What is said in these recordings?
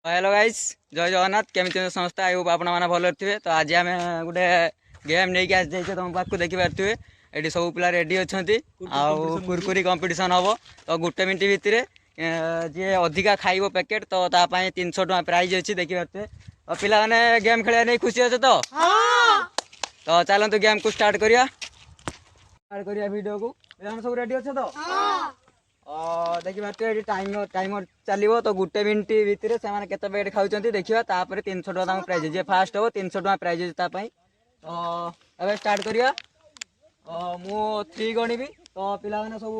Hello guys जय जगन्नाथ केमी समस्त आई होप आपण मैंने भल थे। तो आज आम गोटे गेम नहीं आसी तुम पाक देखी पारे ये सब पिला रेडी अच्छा कुरकुरी कंपटीशन हम। तो गोटे मिनट भितर जी अधिका खाइब पैकेट तो 300 टका प्राइज अच्छी देखी पारे। तो पिला मैंने गेम खेल नहीं खुशी अच्छे तो चलतु गेम को स्टार्ट करिया वीडियो को सब रेडी अच्छे तो देखी पारे टाइमर टाइमर चलो। तो गोटे मिनट भितर से केते पैकेट खाऊँ देखा 300 टका प्राइज जे फास्ट हम 300 टका प्राइज तापाई। तो ए स्टार्ट करिया मु 3 गणिबी तो पिला माने सब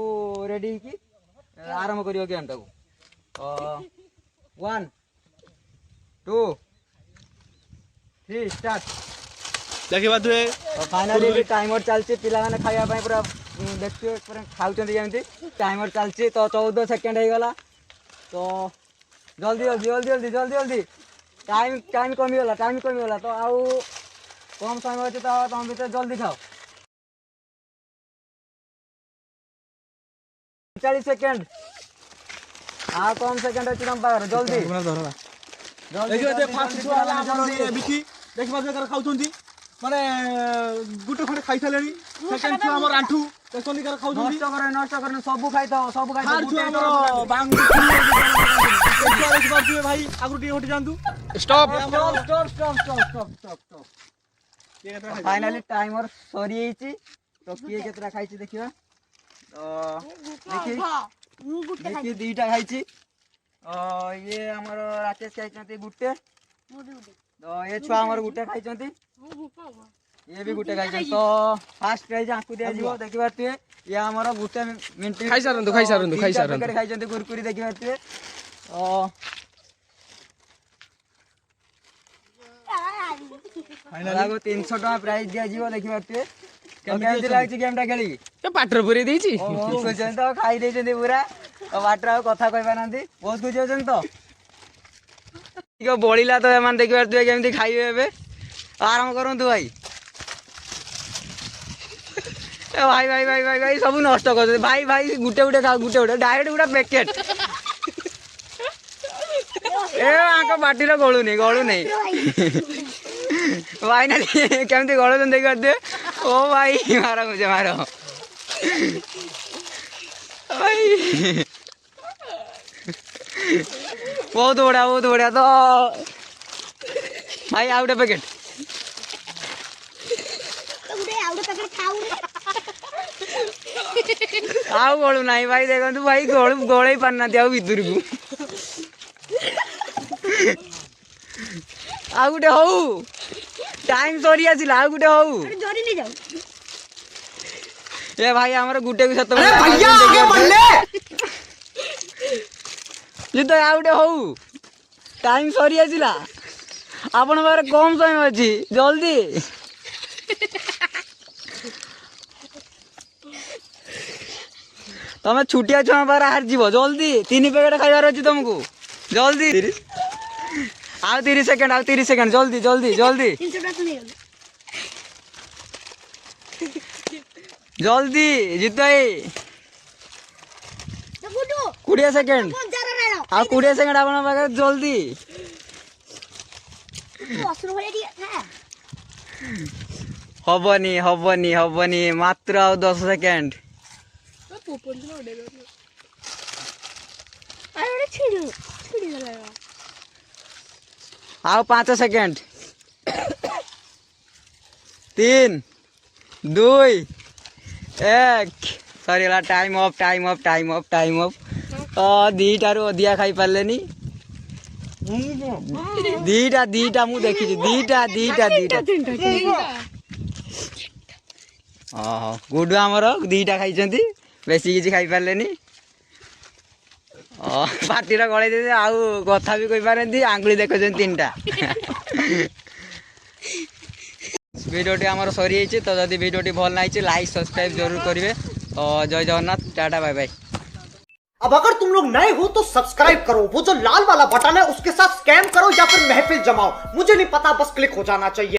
रेडी की आरंभ करियो गेम टाको 1 2 3 स्टार्ट देखी पारे। फाइनली टाइमर चलती पिला माने खाया पाई पूरा देखिए खाऊँ जमी टाइमर चलती। तो 14 सेकेंड हो गला। तो जल्दी जल्दी जल्दी जल्दी जल्दी जल्दी टाइम टाइम कमीगला तो आउ कम समय अच्छे तो तुम भर जल्दी खाओ 40 सेकेंड आ कम सेकेंड अच्छे तुम पाखे जल्दी माने गुटे खंडे खाई सारे सेकेंड छुआ हमर आंठू चली कर खाउ नष्ट कर सब खाई तो सब खाई हमर बांग भाई आगु टी हटि जानतु stop stop stop stop stop stop stop finally timer सरी जाईची। तो किए केतरा खाईची देखिबा। तो देखि दुईटा खाईची ये हमर राकेश खाईचंती गुटे तो ये छुआ हमर गुटे खाईचंती ये भी गुटे खाई। तो फास्ट प्राइज आंकु दिया जीवो देखि पारते ये हमर गुटे मिनिट खाई सारंतु खाई कुरकुरी देखि पारते। फाइनल 300 टका प्राइज दिया जीवो देखि पारते। केमती लागछि गेमटा खेली तो पाटर पुरी देछि तो खाई देछन्ती पूरा। तो पाटर आ कथा कहि पारंती बहुत खुशी होछन। तो ठीक बळिला तो एमान देखि पारते केमती खाइबे एबे आराम करंतु भाई भाई भाई भाई भाई भाई सब नष्ट कर भाई भाई गुटे गुटे खाओ गुटे गुटे डायरेक्ट गुटा पैकेट ए आंक पार्टी गलु नहीं भाई ना केमती गलुन देख पारे। ओ भाई मारो मुझे मारो भाई बहुत बढ़िया। तो भाई आउ गए पैकेट आउ गलु ना भाई देखु भाई गलु गल पारना भितर को आउ गोटे हऊ टाइम सरी आसला आउ गोटे हऊ ए भाई आमर गुटे को 7 जी तो आउ गोटे हऊ टाइम सरी आसला आपण पाखे कम समय अच्छी जल्दी तमें छुटिया छुआ पार हार जीव जल्दी 3 पैकेट खाइबार अच्छी तुमको जल्दी आउ 30 सेकेंड जल्दी जल्दी जल्दी जल्दी जीत भाई 20 सेकेंड आ 20 सेकेंड आपन पाखे जल्दी हबनी हबनी हबनी मात्र आ 10 सेकेंड आओ 5 सेकेंड 3 2 1 सरी time off time off time off time off. दीटारू अधिया खाई पारे दीटा दीटा मु देखी दीटा दीटा दीटा हाँ गुडू आमर दीटा खाई बेसी किसी खाई पारे पार्टी गड़े दे आउ कथा भी कही पारे आंगुली देख 3टा वीडियोटी आमर सरी जाइए। तो जदि वीडियोटी भल नहीं लाइक सब्सक्राइब जरूर करेंगे। तो जय जगन्नाथ टाटा बाय बाय। अब अगर तुम लोग नए हो तो सब्सक्राइब करो, वो जो लाल वाला बटन है उसके साथ स्कैम करो या फिर महफिल जमाओ, मुझे नहीं पता, बस क्लिक हो जाना चाहिए।